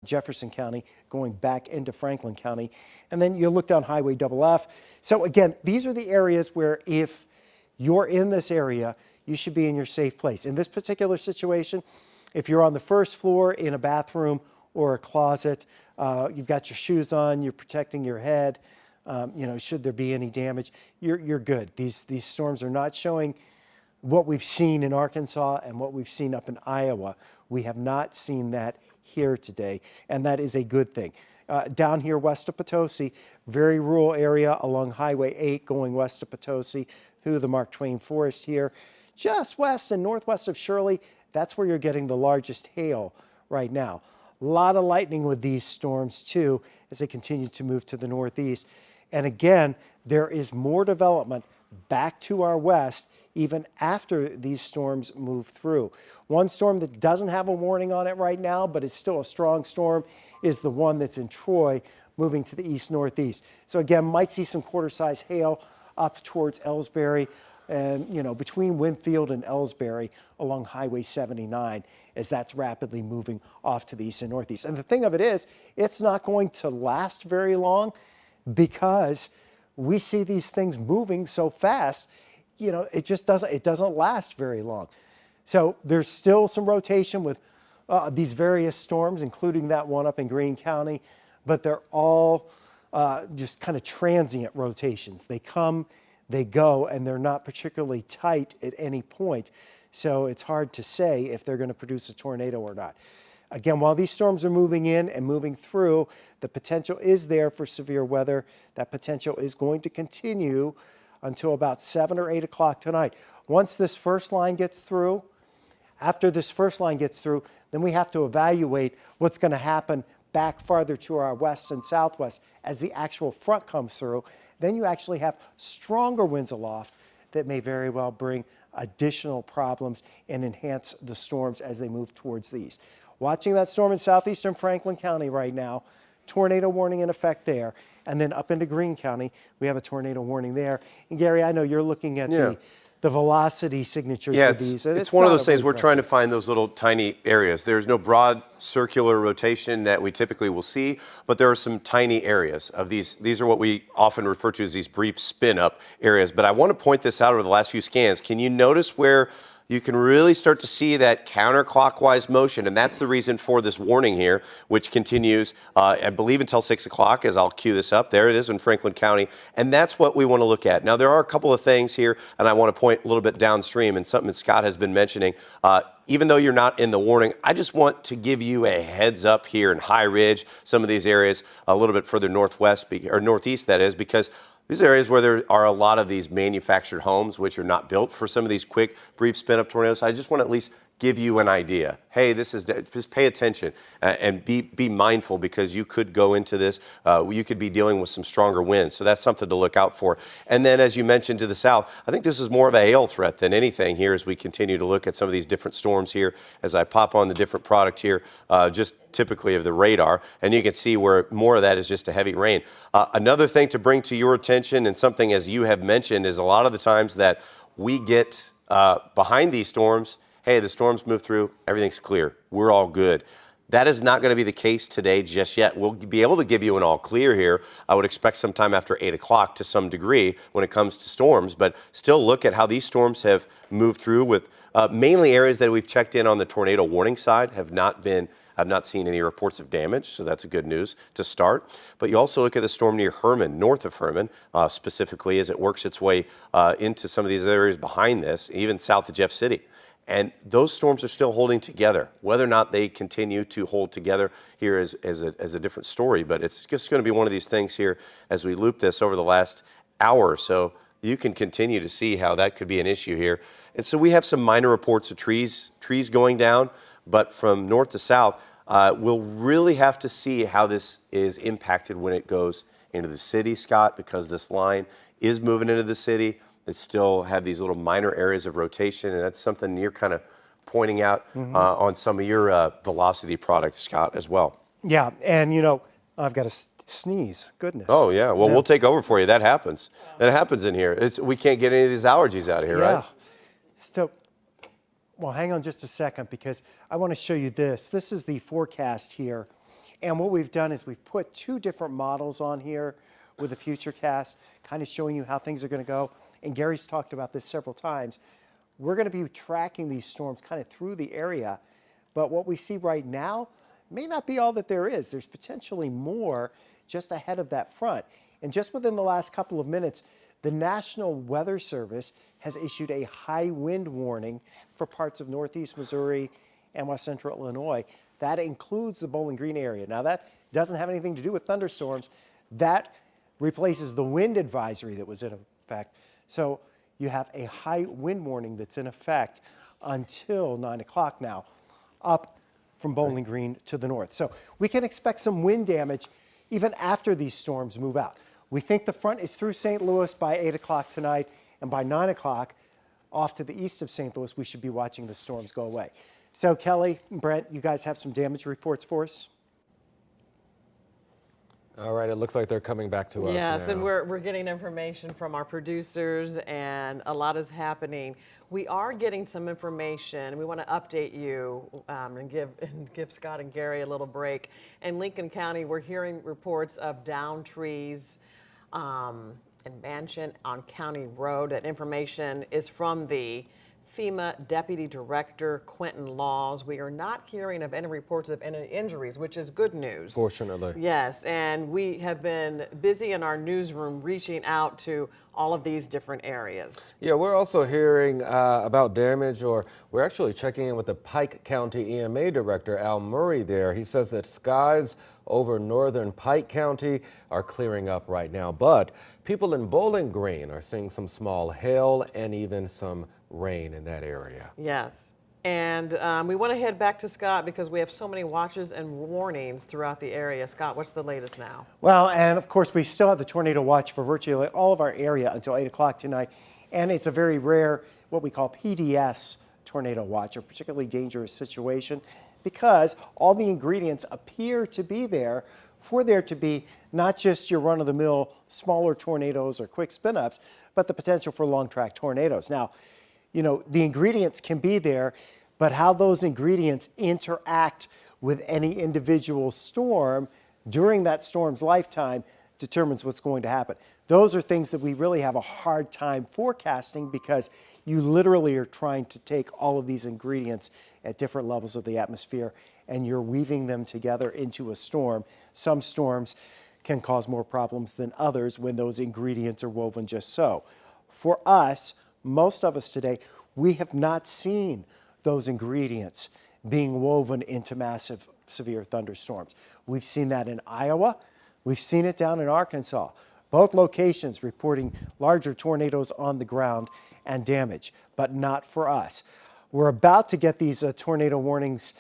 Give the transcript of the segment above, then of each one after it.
Jefferson County, going back into Franklin County. And then you look down Highway FF. So again, these are the areas where if you're in this area, you should be in your safe place. In this particular situation, if you're on the first floor in a bathroom or a closet, you've got your shoes on, you're protecting your head, should there be any damage, you're good. These storms are not showing what we've seen in Arkansas and what we've seen up in Iowa. We have not seen that here today, and that is a good thing. Down here west of Potosi, very rural area along Highway 8 going west of Potosi through the Mark Twain Forest here. Just west and northwest of Shirley, that's where you're getting the largest hail right now. A lot of lightning with these storms too as they continue to move to the northeast. And again, there is more development back to our west even after these storms move through. One storm that doesn't have a warning on it right now, but is still a strong storm, is the one that's in Troy moving to the east-northeast. So again, might see some quarter-size hail up towards Ellsbury and, between Winfield and Ellsbury along Highway 79 as that's rapidly moving off to the east and northeast. And the thing of it is, it's not going to last very long because we see these things moving so fast, it just doesn't last very long. So there's still some rotation with these various storms, including that one up in Greene County, but they're all just kind of transient rotations. They come, they go, and they're not particularly tight at any point. So it's hard to say if they're going to produce a tornado or not. Again, while these storms are moving in and moving through, the potential is there for severe weather. That potential is going to continue until about 7 or 8 o'clock tonight. Once this first line gets through, after this first line gets through, then we have to evaluate what's going to happen back farther to our west and southwest as the actual front comes through. Then you actually have stronger winds aloft that may very well bring additional problems and enhance the storms as they move towards the east. Watching that storm in southeastern Franklin County right now, tornado warning in effect there. And then up into Greene County, we have a tornado warning there. And Gary, I know you're looking at the velocity signatures of these. It's one of those things we're trying to find those little tiny areas. There's no broad circular rotation that we typically will see, but there are some tiny areas of these. These are what we often refer to as these brief spin-up areas. But I want to point this out over the last few scans. Can you notice where you can really start to see that counterclockwise motion? And that's the reason for this warning here, which continues, I believe, until 6 o'clock, as I'll cue this up. There it is in Franklin County. And that's what we want to look at. Now, there are a couple of things here, and I want to point a little bit downstream, and something that Scott has been mentioning. Even though you're not in the warning, I just want to give you a heads up here in High Ridge, some of these areas a little bit further northwest, or northeast, that is, because these areas where there are a lot of these manufactured homes, which are not built for some of these quick, brief spin-up tornadoes. I just want to at least give you an idea. Hey, just pay attention and be mindful, because you could go into this, you could be dealing with some stronger winds. So that's something to look out for. And then, as you mentioned, to the south, I think this is more of a hail threat than anything here as we continue to look at some of these different storms here. As I pop on the different product here, just typically of the radar, and you can see where more of that is just a heavy rain. Another thing to bring to your attention, and something as you have mentioned, is a lot of the times that we get behind these storms, hey, the storms move through, everything's clear, we're all good. That is not going to be the case today just yet. We'll be able to give you an all clear here. I would expect sometime after 8 o'clock to some degree when it comes to storms, but still look at how these storms have moved through with mainly areas that we've checked in on the tornado warning side I've not seen any reports of damage, so that's a good news to start. But you also look at the storm near Herman, north of Herman, specifically as it works its way into some of these areas behind this, even south of Jeff City. And those storms are still holding together. Whether or not they continue to hold together here is a different story, but it's just going to be one of these things here as we loop this over the last hour or so. You can continue to see how that could be an issue here. And so we have some minor reports of trees going down, but from north to south, we'll really have to see how this is impacted when it goes into the city, Scott, because this line is moving into the city. They still have these little minor areas of rotation, and that's something you're kind of pointing out on some of your velocity products, Scott, as well. Yeah, and I've got to sneeze. Goodness. Oh, yeah. Well, we'll take over for you. That happens. That happens in here. We can't get any of these allergies out of here, right? So, well, hang on just a second, because I want to show you this. This is the forecast here, And what we've done is we've put two different models on here with the future cast, kind of showing you how things are going to go. And Gary's talked about this several times. We're going to be tracking these storms kind of through the area, but what we see right now may not be all that there is. There's potentially more just ahead of that front. And just within the last couple of minutes, the National Weather Service has issued a high wind warning for parts of northeast Missouri and west central Illinois. That includes the Bowling Green area. Now, that doesn't have anything to do with thunderstorms. That replaces the wind advisory that was in effect. So you have a high wind warning that's in effect until 9 o'clock now, up from Bowling Green to the north. So we can expect some wind damage even after these storms move out. We think the front is through St. Louis by 8 o'clock tonight, and by 9 o'clock, off to the east of St. Louis, we should be watching the storms go away. So Kelly, Brent, you guys have some damage reports for us? All right, it looks like they're coming back to us Yes, now. and we're getting information from our producers, and a lot is happening. We are getting some information. We want to update you and give Scott and Gary a little break. In Lincoln County, we're hearing reports of downed trees and mansion on County Road. That information is from the FEMA Deputy Director Quentin Laws. We are not hearing of any reports of any injuries, which is good news. Fortunately. Yes, and we have been busy in our newsroom reaching out to all of these different areas. Yeah, we're also hearing about damage, or we're actually checking in with the Pike County EMA Director, Al Murray there. He says that skies over northern Pike County are clearing up right now, but people in Bowling Green are seeing some small hail and even some rain in that area. Yes, and we want to head back to Scott because we have so many watches and warnings throughout the area. Scott, what's the latest now? Well, and of course, we still have the tornado watch for virtually all of our area until 8 o'clock tonight. And it's a very rare, what we call PDS tornado watch, a particularly dangerous situation, because all the ingredients appear to be there for there to be not just your run-of-the-mill smaller tornadoes or quick spin-ups, but the potential for long-track tornadoes. Now, you know, the ingredients can be there, but how those ingredients interact with any individual storm during that storm's lifetime determines what's going to happen. Those are things that we really have a hard time forecasting because you literally are trying to take all of these ingredients at different levels of the atmosphere and you're weaving them together into a storm. Some storms can cause more problems than others when those ingredients are woven just so. For us, most of us today, we have not seen those ingredients being woven into massive, severe thunderstorms. We've seen that in Iowa. We've seen it down in Arkansas. Both locations reporting larger tornadoes on the ground and damage, but not for us. We're about to get these tornado warnings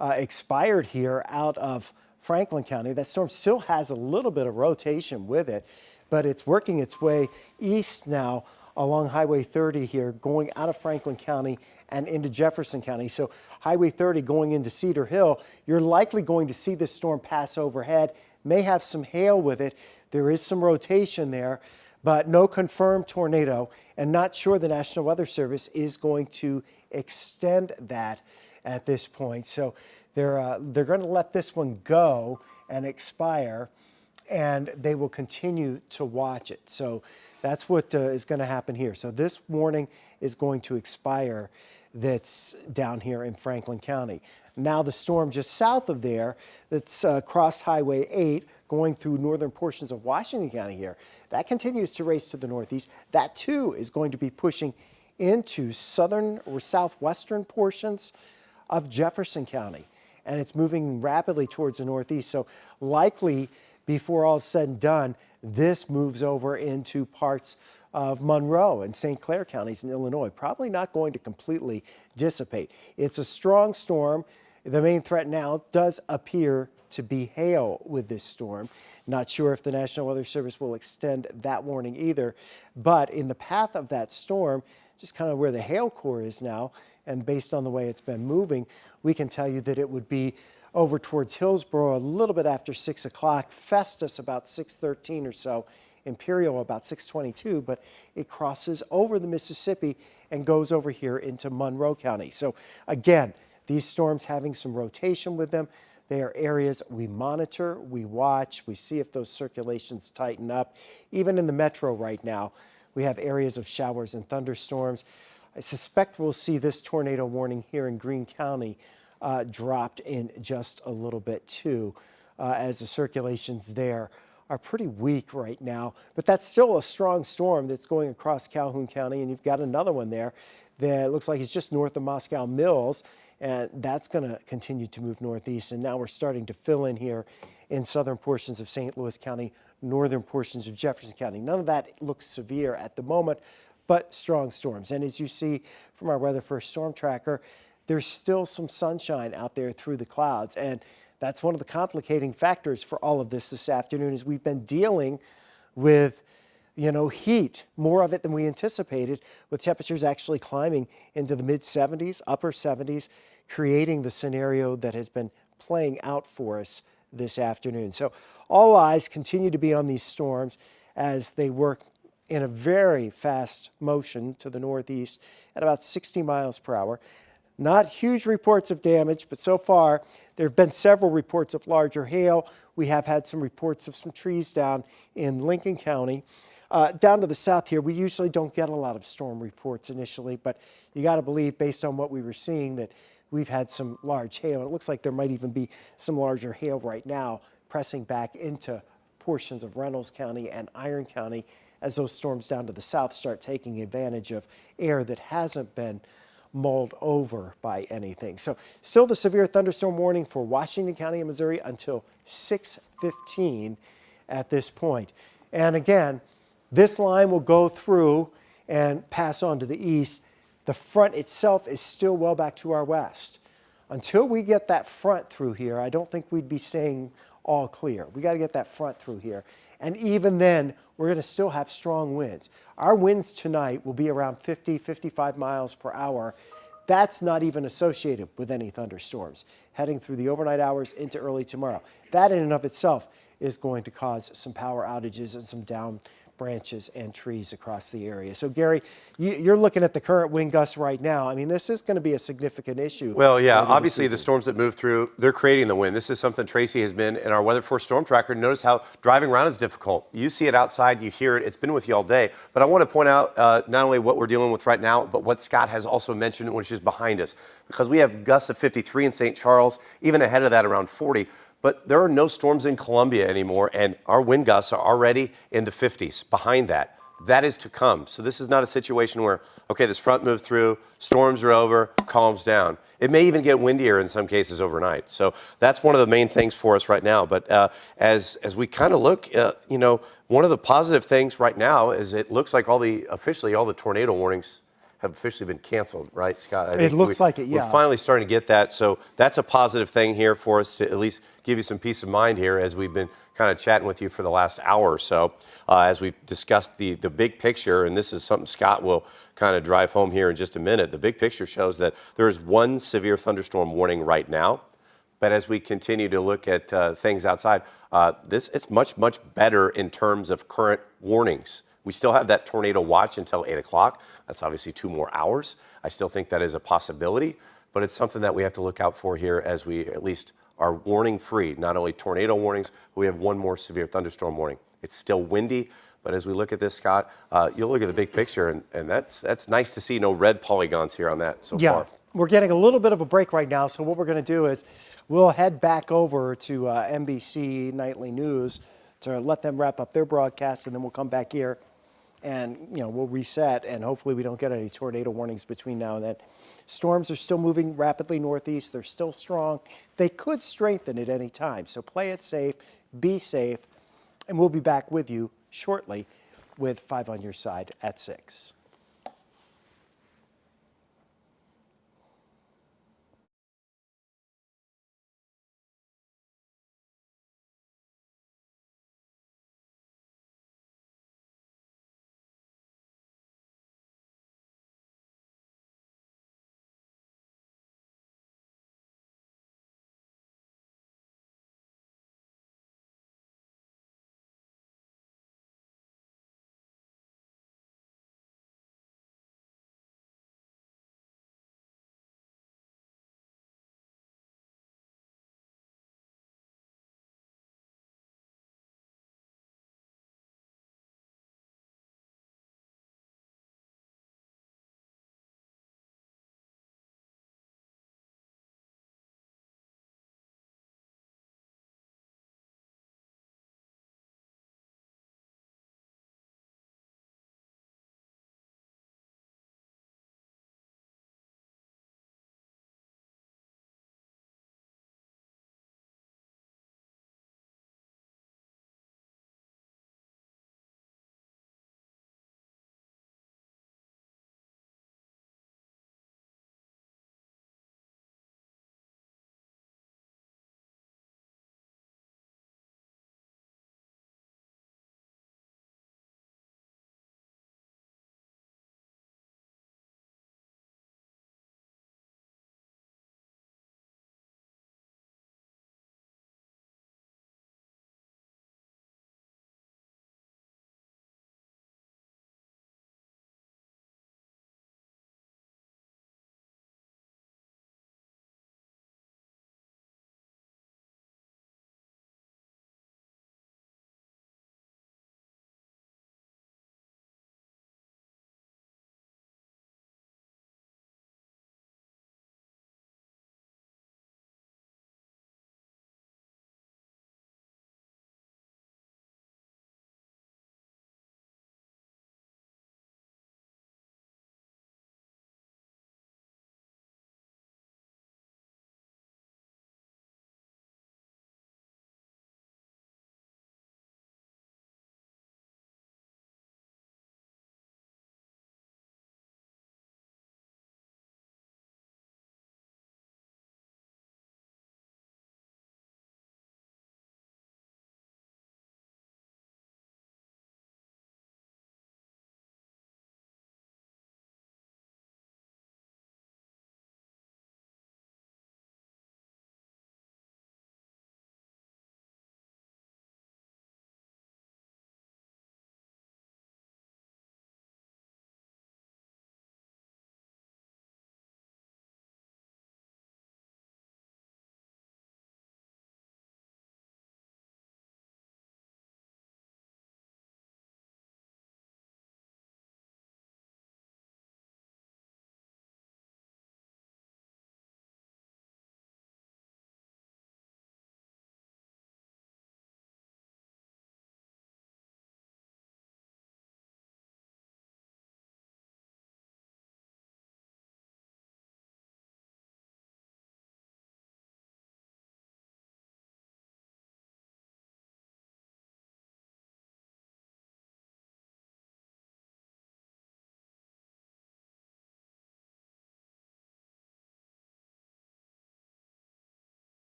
expired here out of Franklin County. That storm still has a little bit of rotation with it, but it's working its way east now along Highway 30 here, going out of Franklin County and into Jefferson County. So Highway 30 going into Cedar Hill, you're likely going to see this storm pass overhead, may have some hail with it. There is some rotation there, but no confirmed tornado, and not sure the National Weather Service is going to extend that at this point. So they're going to let this one go and expire, and they will continue to watch it. So that's what is going to happen here. So this warning is going to expire that's down here in Franklin County. Now the storm just south of there that's crossed Highway 8 going through northern portions of Washington County here, that continues to race to the northeast. That too is going to be pushing into southern or southwestern portions of Jefferson County, and it's moving rapidly towards the northeast. So likely before all is said and done, this moves over into parts of Monroe and St. Clair counties in Illinois. Probably not going to completely dissipate. It's a strong storm. The main threat now does appear to be hail with this storm. Not sure if the National Weather Service will extend that warning either, but in the path of that storm, just kind of where the hail core is now, and based on the way it's been moving, we can tell you that it would be over towards Hillsborough a little bit after 6 o'clock, Festus about 6:13 or so, Imperial about 6:22, but it crosses over the Mississippi and goes over here into Monroe County. So again, these storms having some rotation with them. They are areas we monitor, we watch, we see if those circulations tighten up. Even in the metro right now, we have areas of showers and thunderstorms. I suspect we'll see this tornado warning here in Greene County dropped in just a little bit too, as the circulations there are pretty weak right now. But that's still a strong storm that's going across Calhoun County, and you've got another one there that looks like it's just north of Moscow Mills, and that's going to continue to move northeast. And now we're starting to fill in here in southern portions of St. Louis County, northern portions of Jefferson County. None of that looks severe at the moment, but strong storms. And as you see from our Weather First storm tracker, there's still some sunshine out there through the clouds. And that's one of the complicating factors for all of this afternoon, is we've been dealing with, heat, more of it than we anticipated, with temperatures actually climbing into the mid 70s, upper 70s, creating the scenario that has been playing out for us this afternoon. So all eyes continue to be on these storms as they work in a very fast motion to the northeast at about 60 miles per hour. Not huge reports of damage, but so far there have been several reports of larger hail. We have had some reports of some trees down in Lincoln County. Down to the south here, we usually don't get a lot of storm reports initially, but you got to believe, based on what we were seeing, that we've had some large hail. It looks like there might even be some larger hail right now pressing back into portions of Reynolds County and Iron County as those storms down to the south start taking advantage of air that hasn't been mulled over by anything. So still the severe thunderstorm warning for Washington County and Missouri until 6:15 at this point. And again, this line will go through and pass on to the east. The front itself is still well back to our west. Until we get that front through here, I don't think we'd be saying all clear. We got to get that front through here. And even then, we're going to still have strong winds. Our winds tonight will be around 50, 55 miles per hour. That's not even associated with any thunderstorms heading through the overnight hours into early tomorrow. That in and of itself is going to cause some power outages and some down branches and trees across the area. So Gary, you're looking at the current wind gusts right now. I mean, this is going to be a significant issue. Well, yeah, obviously the storms that move through, they're creating the wind. This is something Tracy has been in our Weather Force storm tracker. Notice how driving around is difficult. You see it outside, you hear it. It's been with you all day. But I want to point out not only what we're dealing with right now, but what Scott has also mentioned, which is behind us. Because we have gusts of 53 in St. Charles, even ahead of that around 40. But there are no storms in Columbia anymore, and our wind gusts are already in the 50s behind that. That is to come. So this is not a situation where, okay, this front moves through, storms are over, calms down. It may even get windier in some cases overnight. So that's one of the main things for us right now. But as we kind of look, one of the positive things right now is it looks like officially all the tornado warnings have officially been canceled, right, Scott? It looks like it, yeah. We're finally starting to get that. So that's a positive thing here for us to at least give you some peace of mind here as we've been kind of chatting with you for the last hour or so as we discussed the big picture. And this is something Scott will kind of drive home here in just a minute. The big picture shows that there is one severe thunderstorm warning right now. But as we continue to look at things outside, it's much, much better in terms of current warnings. We still have that tornado watch until 8 o'clock. That's obviously 2 more hours. I still think that is a possibility, but it's something that we have to look out for here as we at least are warning free. Not only tornado warnings, but we have one more severe thunderstorm warning. It's still windy, but as we look at this, Scott, you'll look at the big picture, and that's nice to see no red polygons here on that so far. We're getting a little bit of a break right now, so what we're going to do is we'll head back over to NBC Nightly News to let them wrap up their broadcast, and then we'll come back here and we'll reset, and hopefully we don't get any tornado warnings between now and then. Storms are still moving rapidly northeast. They're still strong. They could strengthen at any time, so play it safe, be safe, and we'll be back with you shortly with 5 on your side at 6.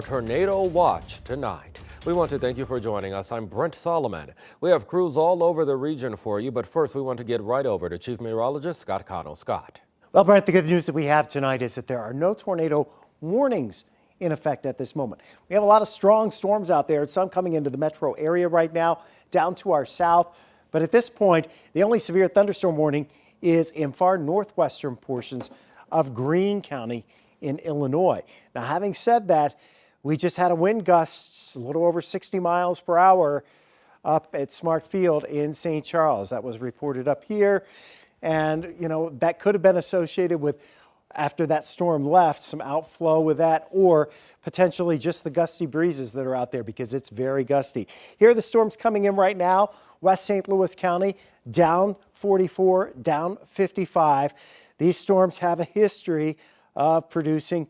Tornado watch tonight. We want to thank you for joining us. I'm Brent Solomon. We have crews all over the region for you, but first we want to get right over to Chief Meteorologist Scott Connell. Scott. Well, Brent, the good news that we have tonight is that there are no tornado warnings in effect at this moment. We have a lot of strong storms out there, some coming into the metro area right now, down to our south. But at this point, the only severe thunderstorm warning is in far northwestern portions of Greene County in Illinois. Now, having said that, we just had a wind gust a little over 60 miles per hour up at Smart Field in St. Charles. That was reported up here. And, you know, that could have been associated with, after that storm left, some outflow with that, or potentially just the gusty breezes that are out there because it's very gusty. Here are the storms coming in right now. West St. Louis County down 44, down 55. These storms have a history of producing,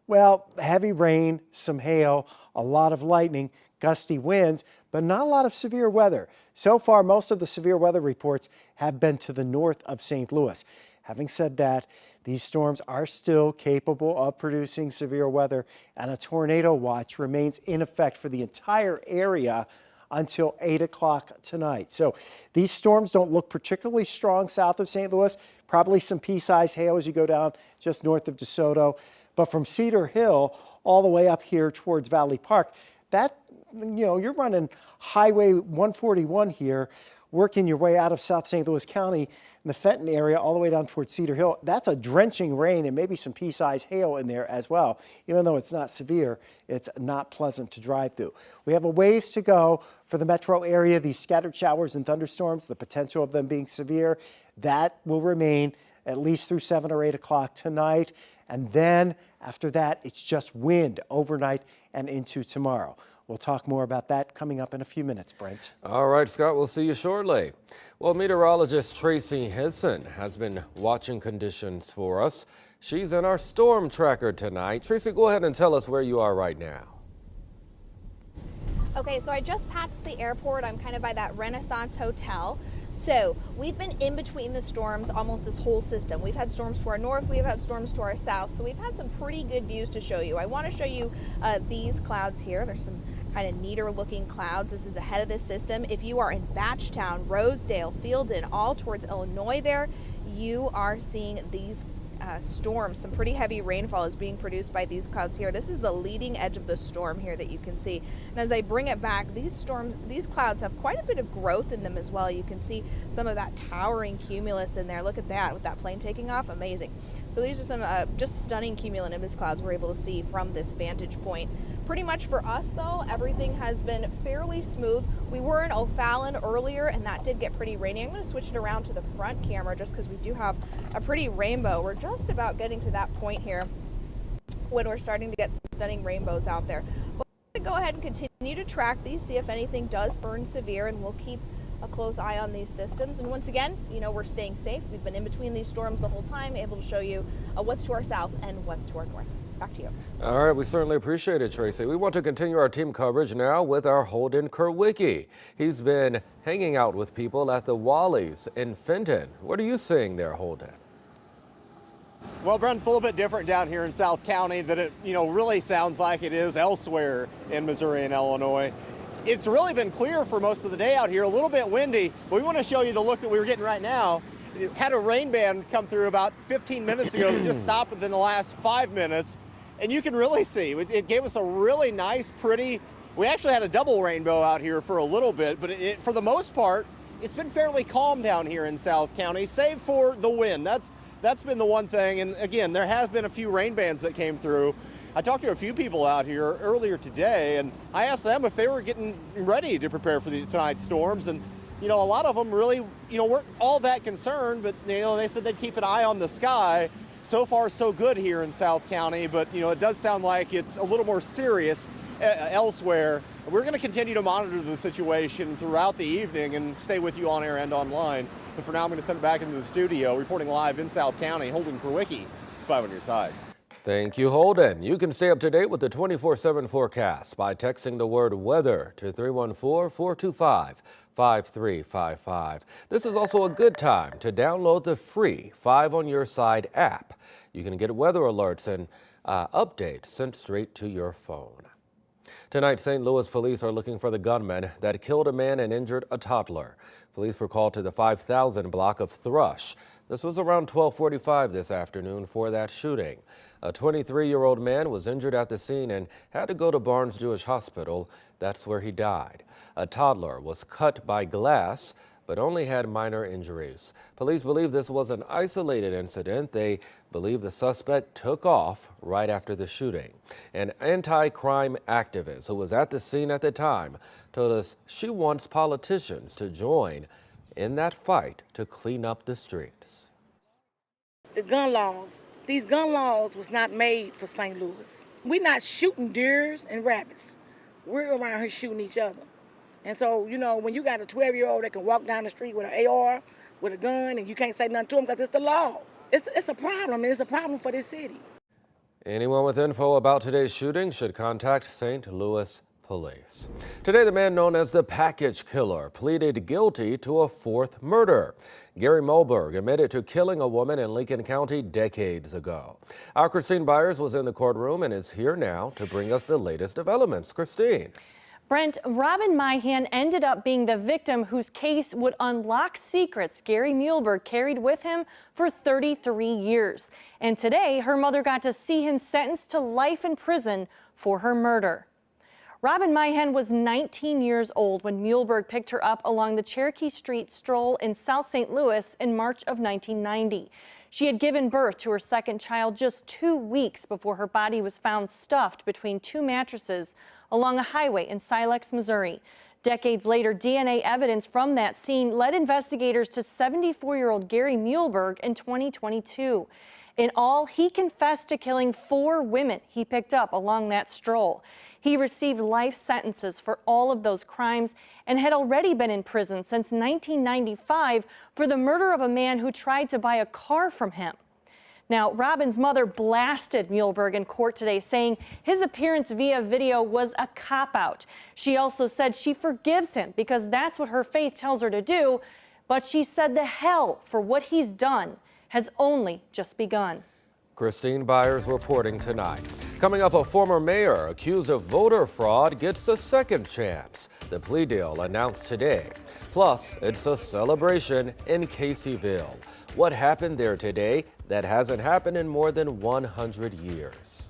well, heavy rain, some hail, a lot of lightning, gusty winds, but not a lot of severe weather. So far, most of the severe weather reports have been to the north of St. Louis. Having said that, these storms are still capable of producing severe weather, and a tornado watch remains in effect for the entire area until 8 o'clock tonight. So these storms don't look particularly strong south of St. Louis. Probably some pea-sized hail as you go down just north of DeSoto. But from Cedar Hill all the way up here towards Valley Park, that, you know, you're running Highway 141 here, working your way out of South St. Louis County in the Fenton area all the way down towards Cedar Hill. That's a drenching rain and maybe some pea-sized hail in there as well. Even though it's not severe, it's not pleasant to drive through. We have a ways to go for the metro area. These scattered showers and thunderstorms, the potential of them being severe, that will remain at least through 7 or 8 o'clock tonight. And then after that, it's just wind overnight and into tomorrow. We'll talk more about that coming up in a few minutes, Brent. All right, Scott, we'll see you shortly. Well, meteorologist Tracy Henson has been watching conditions for us. She's in our storm tracker tonight. Tracy, go ahead and tell us where you are right now. Okay, so I just passed the airport. I'm kind of by that Renaissance Hotel. So we've been in between the storms almost this whole system. We've had storms to our north, we've had storms to our south, so we've had some pretty good views to show you. I want to show you these clouds here. There's some kind of neater looking clouds. This is ahead of this system. If you are in Batchtown, Rosedale, Fielden, all towards Illinois there, you are seeing these storms. Some pretty heavy rainfall is being produced by these clouds here. This is the leading edge of the storm here that you can see. And as I bring it back, these clouds have quite a bit of growth in them as well. You can see some of that towering cumulus in there. Look at that with that plane taking off. Amazing. So these are some just stunning cumulonimbus clouds we're able to see from this vantage point. Pretty much for us though, everything has been fairly smooth. We were in O'Fallon earlier and that did get pretty rainy. I'm going to switch it around to the front camera just because we do have a pretty rainbow. We're just about getting to that point here when we're starting to get some stunning rainbows out there. But we're going to go ahead and continue to track these, see if anything does turn severe, and we'll keep a close eye on these systems. And once again, you know, we're staying safe. We've been in between these storms the whole time, able to show you what's to our south and what's to our north. Back to you. All right, we certainly appreciate it, Tracy. We want to continue our team coverage now with our Holden Kerwicki. He's been hanging out with people at the Wally's in Fenton. What are you seeing there, Holden? Well, Brent, it's a little bit different down here in South County than it, really sounds like it is elsewhere in Missouri and Illinois. It's really been clear for most of the day out here, a little bit windy, but we want to show you the look that we were getting right now. It had a rain band come through about 15 minutes ago that just stopped within the last 5 minutes. And you can really see, it gave us a really nice, pretty, we actually had a double rainbow out here for a little bit, but for the most part, it's been fairly calm down here in South County, save for the wind. That's been the one thing. And again, there has been a few rain bands that came through. I talked to a few people out here earlier today, and I asked them if they were getting ready to prepare for tonight's storms. And a lot of them really, weren't all that concerned, but they said they'd keep an eye on the sky. So far, so good here in South County, but it does sound like it's a little more serious elsewhere. We're going to continue to monitor the situation throughout the evening and stay with you on air and online. But for now, I'm going to send it back into the studio, reporting live in South County. Holden Kerwicki, 5 on your side. Thank you, Holden. You can stay up to date with the 24/7 forecast by texting the word weather to 314-425-5355. This is also a good time to download the free 5 on Your Side app. You can get weather alerts and updates sent straight to your phone. Tonight, St. Louis police are looking for the gunman that killed a man and injured a toddler. Police were called to the 5000 block of Thrush. This was around 12:45 this afternoon for that shooting. A 23-year-old man was injured at the scene and had to go to Barnes Jewish Hospital. That's where he died. A toddler was cut by glass, but only had minor injuries. Police believe this was an isolated incident. They believe the suspect took off right after the shooting. An anti-crime activist who was at the scene at the time told us she wants politicians to join in that fight to clean up the streets. The gun laws, these gun laws was not made for St. Louis. We're not shooting deers and rabbits. We're around here shooting each other. And so, you know, when you got a 12-year-old that can walk down the street with an AR, with a gun, and you can't say nothing to him because it's the law. It's a problem, and it's a problem for this city. Anyone with info about today's shooting should contact St. Louis Police. Today, the man known as the package killer pleaded guilty to a fourth murder. Gary Mulberg admitted to killing a woman in Lincoln County decades ago. Our Christine Byers was in the courtroom and is here now to bring us the latest developments. Christine. Brent, Robin Myhan ended up being the victim whose case would unlock secrets Gary Mulberg carried with him for 33 years. And today, her mother got to see him sentenced to life in prison for her murder. Robin Myhan was 19 years old when Mulberg picked her up along the Cherokee Street stroll in South St. Louis in March of 1990. She had given birth to her second child just 2 weeks before her body was found stuffed between two mattresses along a highway in Silex, Missouri. Decades later, DNA evidence from that scene led investigators to 74-year-old Gary Mulberg in 2022. In all, he confessed to killing 4 women he picked up along that stroll. He received life sentences for all of those crimes and had already been in prison since 1995 for the murder of a man who tried to buy a car from him. Now, Robin's mother blasted Mulberg in court today, saying his appearance via video was a cop-out. She also said she forgives him because that's what her faith tells her to do, but she said the hell for what he's done has only just begun. Christine Byers reporting tonight. Coming up, a former mayor accused of voter fraud gets a second chance. The plea deal announced today. Plus, it's a celebration in Caseyville. What happened there today that hasn't happened in more than 100 years?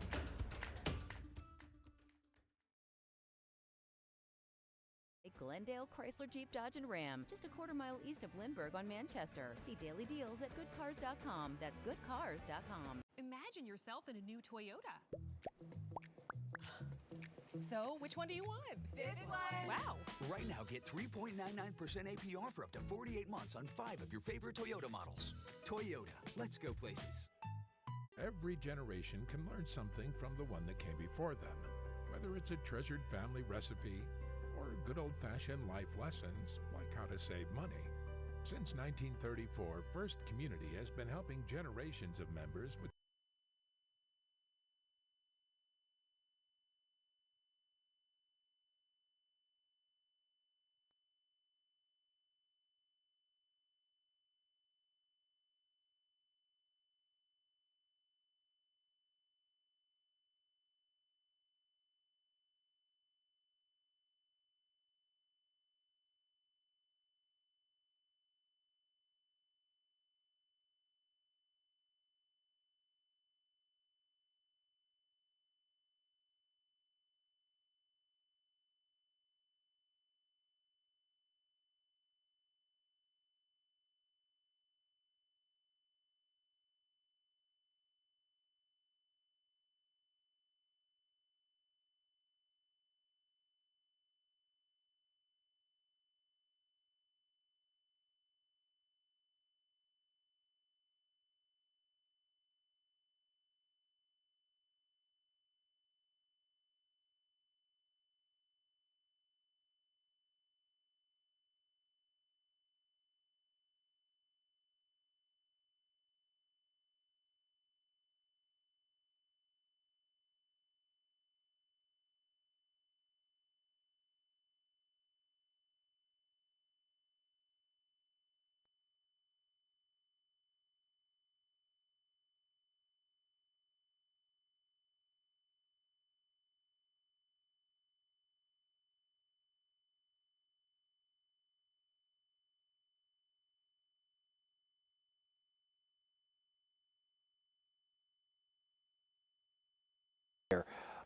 Glendale, Chrysler, Jeep, Dodge, and Ram. Just a quarter-mile east of Lindbergh on Manchester. See daily deals at goodcars.com. That's goodcars.com. Imagine yourself in a new Toyota. So, which one do you want? This one. Wow. Right now, get 3.99% APR for up to 48 months on 5 of your favorite Toyota models. Toyota, let's go places. Every generation can learn something from the one that came before them, whether it's a treasured family recipe or good old-fashioned life lessons like how to save money. Since 1934, First Community has been helping generations of members with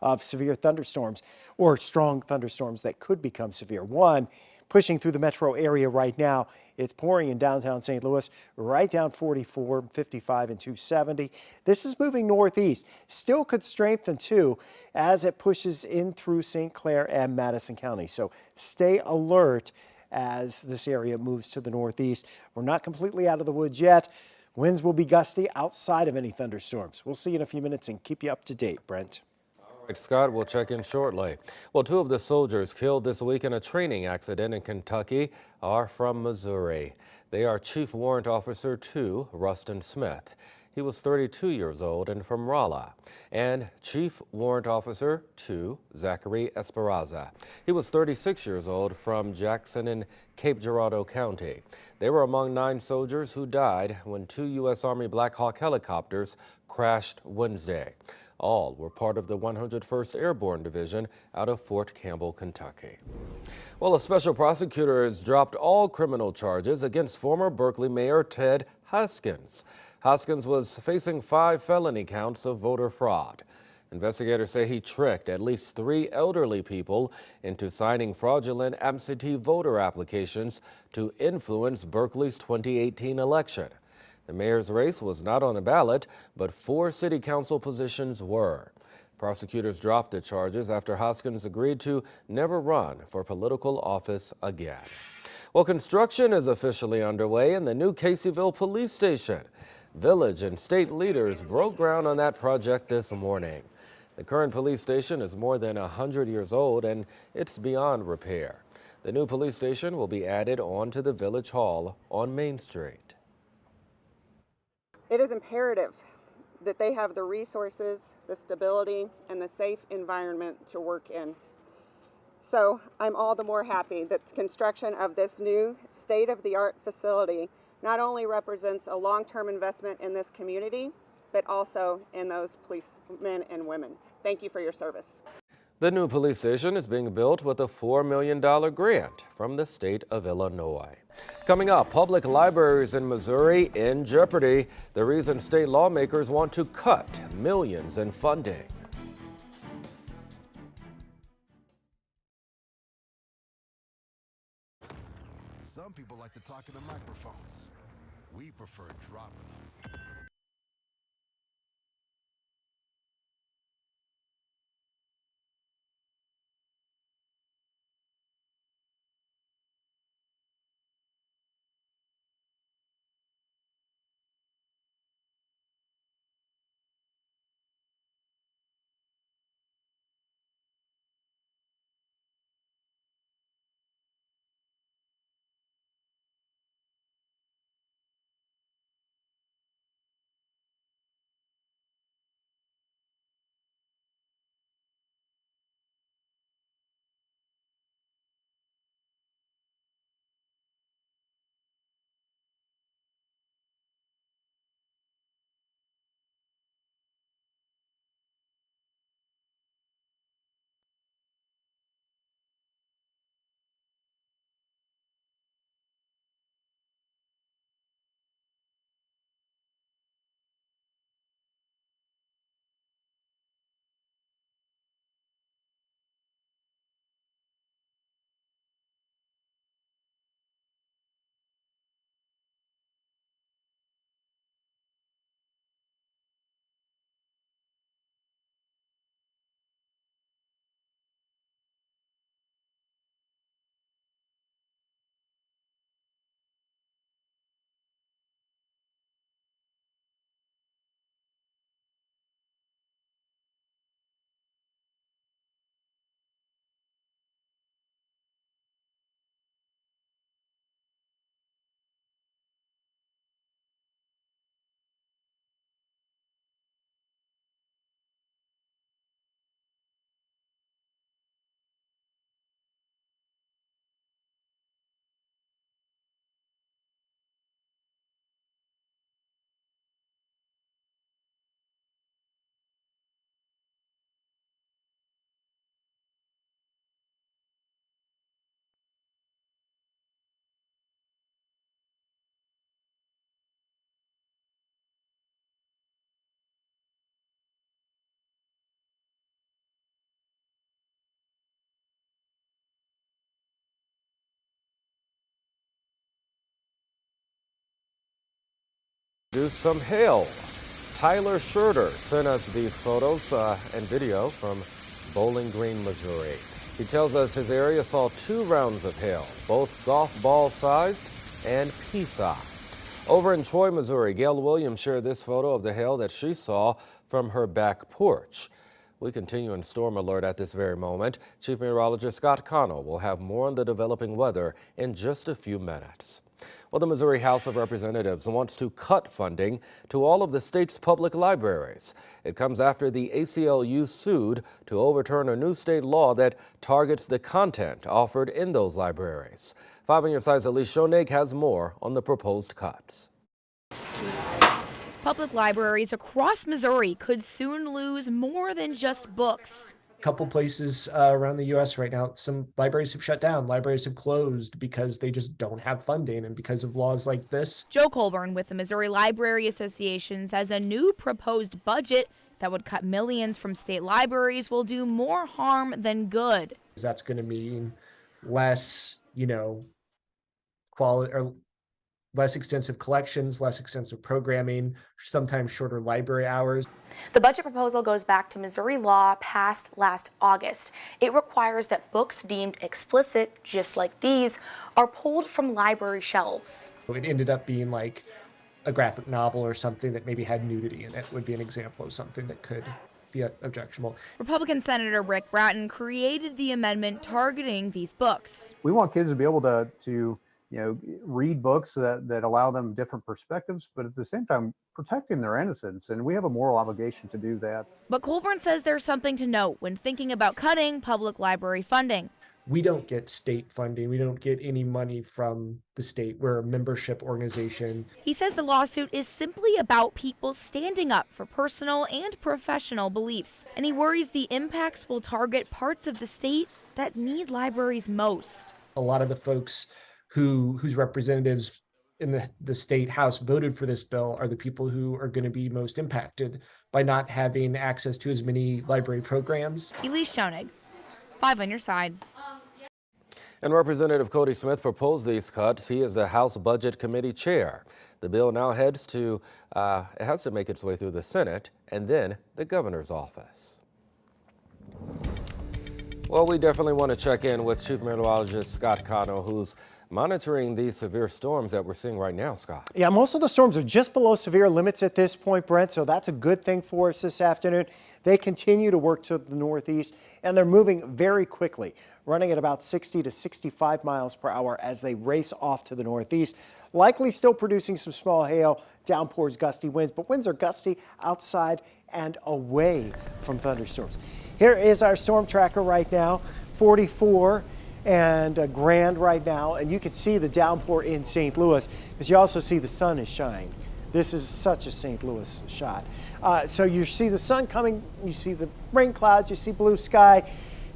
of severe thunderstorms or strong thunderstorms that could become severe. One pushing through the metro area right now. It's pouring in downtown St. Louis, right down 44, 55, and 270. This is moving northeast. Still could strengthen too as it pushes in through St. Clair and Madison County. So stay alert as this area moves to the northeast. We're not completely out of the woods yet. Winds will be gusty outside of any thunderstorms. We'll see you in a few minutes and keep you up to date, Brent. All right, Scott, we'll check in shortly. Well, two of the soldiers killed this week in a training accident in Kentucky are from Missouri. They are Chief Warrant Officer 2, Rustin Smith. He was 32 years old and from Rolla. And Chief Warrant Officer 2, Zachary Esperanza. He was 36 years old from Jackson in Cape Girardeau County. They were among 9 soldiers who died when 2 U.S. Army Black Hawk helicopters crashed Wednesday. All were part of the 101st Airborne Division out of Fort Campbell, Kentucky. Well, a special prosecutor has dropped all criminal charges against former Berkeley Mayor Ted Haskins. Haskins was facing 5 felony counts of voter fraud. Investigators say he tricked at least 3 elderly people into signing fraudulent absentee voter applications to influence Berkeley's 2018 election. The mayor's race was not on the ballot, but 4 city council positions were. Prosecutors dropped the charges after Haskins agreed to never run for political office again. Well, construction is officially underway in the new Caseyville police station. Village and state leaders broke ground on that project this morning. The current police station is more than 100 years old and it's beyond repair. The new police station will be added onto the Village Hall on Main Street. It is imperative that they have the resources, the stability, and the safe environment to work in. So I'm all the more happy that the construction of this new state-of-the-art facility not only represents a long-term investment in this community, but also in those policemen and women. Thank you for your service. The new police station is being built with a $4 million grant from the state of Illinois. Coming up, public libraries in Missouri in jeopardy. The reason state lawmakers want to cut millions in funding. Some people like to talk into microphones. We prefer dropping them. do some hail. Tyler Schurter sent us these photos and video from Bowling Green, Missouri. He tells us his area saw 2 rounds of hail, both golf ball sized and pea sized. Over in Troy, Missouri, Gail Williams shared this photo of the hail that she saw from her back porch. We continue in storm alert at this very moment. Chief Meteorologist Scott Connell will have more on the developing weather in just a few minutes. Well, the Missouri House of Representatives wants to cut funding to all of the state's public libraries. It comes after the ACLU sued to overturn a new state law that targets the content offered in those libraries. 5 on your side's Elise Schoenig has more on the proposed cuts. Public libraries across Missouri could soon lose more than just books. Couple places around the U.S. right now, some libraries have shut down. Libraries have closed because they just don't have funding and because of laws like this. Joe Colburn with the Missouri Library Association says a new proposed budget that would cut millions from state libraries will do more harm than good. That's going to mean less, quality or less extensive collections, less extensive programming, sometimes shorter library hours. The budget proposal goes back to Missouri law passed last August. It requires that books deemed explicit, just like these, are pulled from library shelves. It ended up being like a graphic novel or something that maybe had nudity in it would be an example of something that could be objectionable. Republican Senator Rick Bratton created the amendment targeting these books. We want kids to be able to read books that allow them different perspectives, but at the same time protecting their innocence, and we have a moral obligation to do that. But Colburn says there's something to note when thinking about cutting public library funding. We don't get state funding. We don't get any money from the state. We're a membership organization. He says the lawsuit is simply about people standing up for personal and professional beliefs, and he worries the impacts will target parts of the state that need libraries most. A lot of the folks whose representatives in the state house voted for this bill are the people who are going to be most impacted by not having access to as many library programs. Elise Schoenig, 5 on your side. And Representative Cody Smith proposed these cuts. He is the House Budget Committee chair. The bill now has to make its way through the Senate and then the governor's office. Well, we definitely want to check in with Chief Meteorologist Scott Connell, who's monitoring these severe storms that we're seeing right now, Scott. Yeah, most of the storms are just below severe limits at this point, Brent, so that's a good thing for us this afternoon. They continue to work to the northeast, and they're moving very quickly, running at about 60 to 65 miles per hour as they race off to the northeast. Likely still producing some small hail, downpours, gusty winds, but winds are gusty outside and away from thunderstorms. Here is our storm tracker right now, 44 and Grand right now, and you can see the downpour in St. Louis, but you also see the sun is shining. This is such a St. Louis shot. So you see the sun coming, you see the rain clouds, you see blue sky.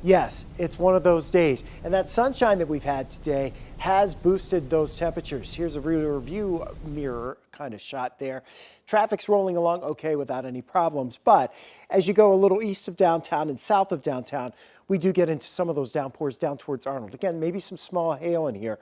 Yes, it's one of those days. And that sunshine that we've had today has boosted those temperatures. Here's a rear view mirror kind of shot there. Traffic's rolling along okay without any problems. But as you go a little east of downtown and south of downtown, we do get into some of those downpours down towards Arnold. Again, maybe some small hail in here.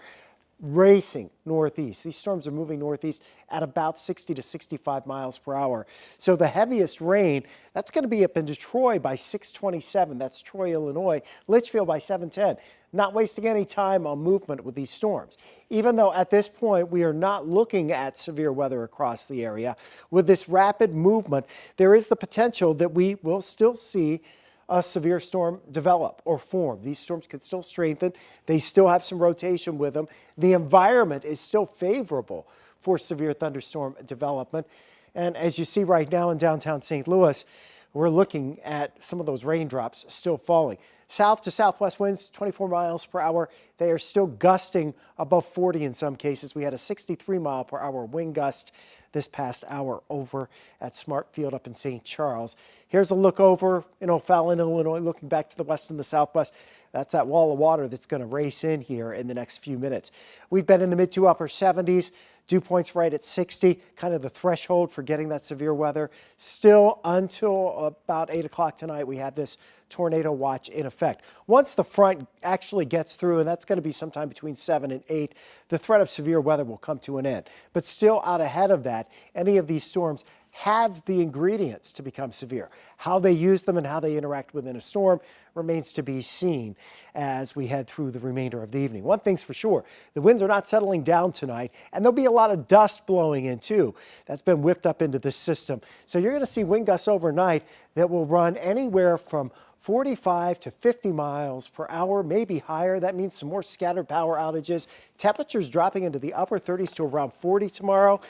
Racing northeast. These storms are moving northeast at about 60 to 65 miles per hour. So the heaviest rain, that's going to be up in Detroit by 6:27. That's Troy, Illinois. Litchfield by 7:10. Not wasting any time on movement with these storms. Even though at this point we are not looking at severe weather across the area, with this rapid movement, there is the potential that we will still see a severe storm develop or form. These storms could still strengthen. They still have some rotation with them. The environment is still favorable for severe thunderstorm development. And as you see right now in downtown St. Louis, we're looking at some of those raindrops still falling. South to southwest winds, 24 miles per hour. They are still gusting above 40 in some cases. We had a 63 mile per hour wind gust this past hour over at Smart Field up in St. Charles. Here's a look over in O'Fallon, Illinois, looking back to the west and the southwest. That's that wall of water that's going to race in here in the next few minutes. We've been in the mid to upper 70s. Dew points right at 60, kind of the threshold for getting that severe weather. Still until about 8 o'clock tonight, we have this tornado watch in effect. Once the front actually gets through, and that's going to be sometime between 7 and 8, the threat of severe weather will come to an end. But still out ahead of that, any of these storms have the ingredients to become severe. How they use them and how they interact within a storm remains to be seen as we head through the remainder of the evening. One thing's for sure, the winds are not settling down tonight, and there'll be a lot of dust blowing in too. That's been whipped up into this system. So you're going to see wind gusts overnight that will run anywhere from 45 to 50 miles per hour, maybe higher. That means some more scattered power outages. Temperatures dropping into the upper 30s to around 40 tomorrow.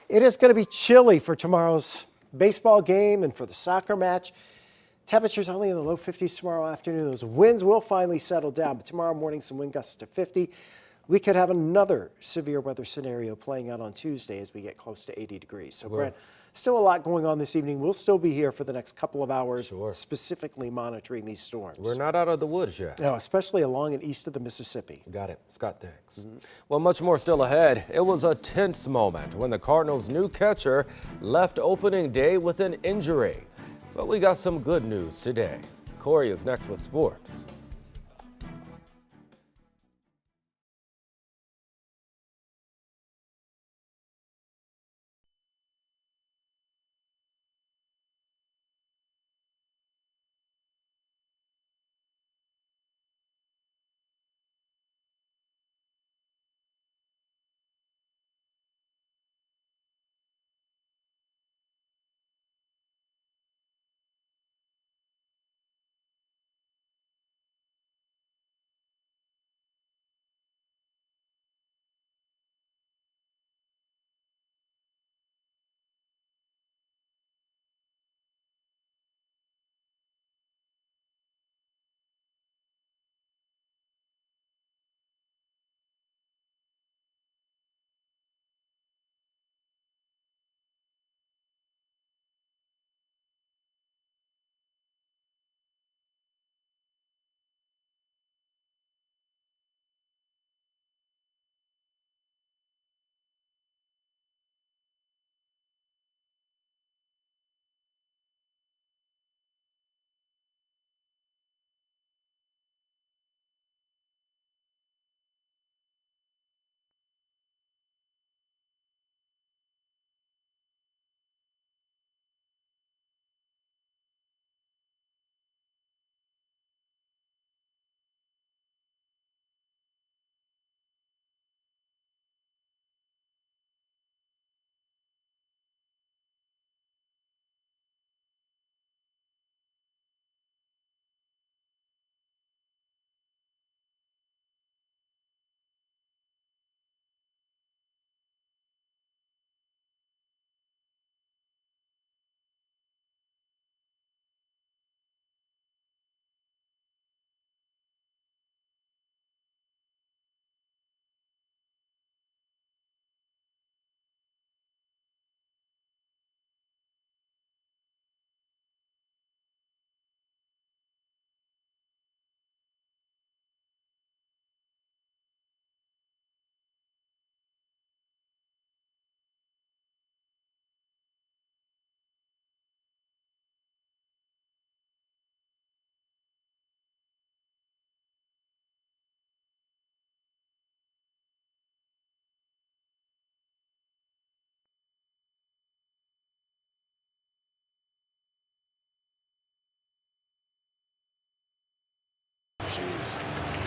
It is going to be chilly for tomorrow's baseball game and for the soccer match. Temperatures only in the low 50s tomorrow afternoon. Those winds will finally settle down, but tomorrow morning some wind gusts to 50. We could have another severe weather scenario playing out on Tuesday as we get close to 80 degrees. So, Brent, still a lot going on this evening. We'll still be here for the next couple of hours, specifically monitoring these storms. We're not out of the woods yet. No, especially along and east of the Mississippi. Got it. Scott, thanks. Well, much more still ahead. It was a tense moment when the Cardinals' new catcher left opening day with an injury. But we got some good news today. Corey is next with sports.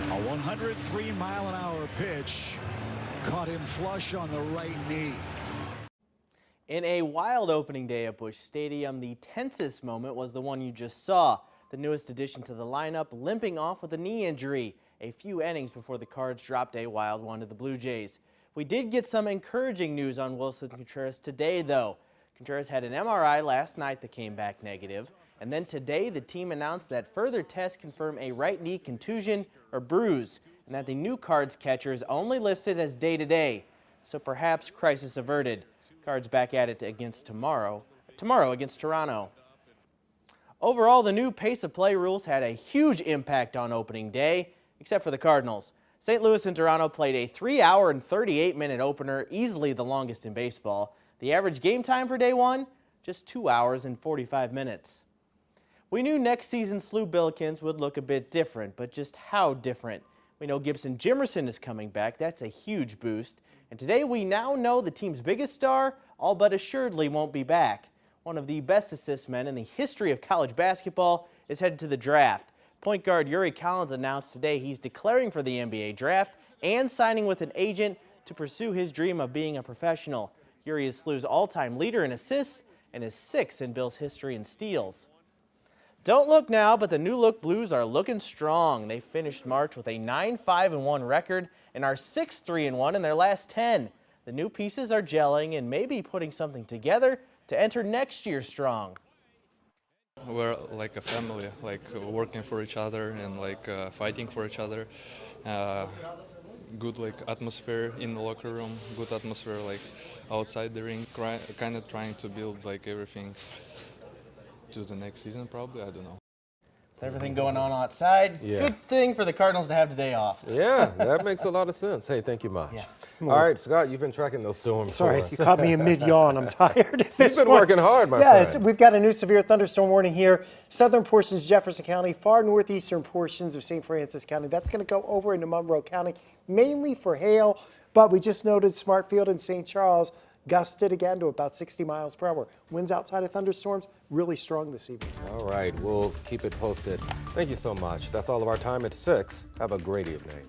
A 103-mile-an-hour pitch caught him flush on the right knee. In a wild opening day at Busch Stadium, the tensest moment was the one you just saw. The newest addition to the lineup limping off with a knee injury a few innings before the Cards dropped a wild one to the Blue Jays. We did get some encouraging news on Wilson Contreras today, though. Contreras had an MRI last night that came back negative, and then today the team announced that further tests confirm a right knee contusion or bruise, and that the new Cards catcher is only listed as day-to-day, so perhaps crisis averted. Cards back at it against tomorrow against Toronto. Overall, the new pace of play rules had a huge impact on opening day, except for the Cardinals. St. Louis and Toronto played a 3-hour and 38-minute opener, easily the longest in baseball. The average game time for day one, just 2 hours and 45 minutes. We knew next season's SLU Billikens would look a bit different, but just how different? We know Gibson Jimerson is coming back. That's a huge boost. And today we now know the team's biggest star all but assuredly won't be back. One of the best assist men in the history of college basketball is headed to the draft. Point guard Yuri Collins announced today he's declaring for the NBA draft and signing with an agent to pursue his dream of being a professional. Yuri is SLU's all-time leader in assists and is 6th in Bill's history in steals. Don't look now, but the New Look Blues are looking strong. They finished March with a 9-5-1 record and are 6-3-1 in their last 10. The new pieces are gelling and maybe putting something together to enter next year strong. We're like a family, like working for each other and like fighting for each other. Good like atmosphere in the locker room, good atmosphere like outside the ring. Kind of trying to build like everything to the next season probably, I don't know. Everything going on outside. Yeah. Good thing for the Cardinals to have today off. Yeah, that makes a lot of sense. Hey, thank you much. Yeah. All right, Scott, you've been tracking those storms. Sorry, for us. you caught me in mid-yawn. I'm tired. You've been working hard, my friend. We've got a new severe thunderstorm warning here. Southern portions of Jefferson County, far northeastern portions of St. Francis County. That's going to go over into Monroe County, mainly for hail. But we just noted Smartfield and St. Charles gusted again to about 60 miles per hour. Winds outside of thunderstorms really strong this evening. All right, we'll keep it posted. Thank you so much. That's all of our time at 6. Have a great evening.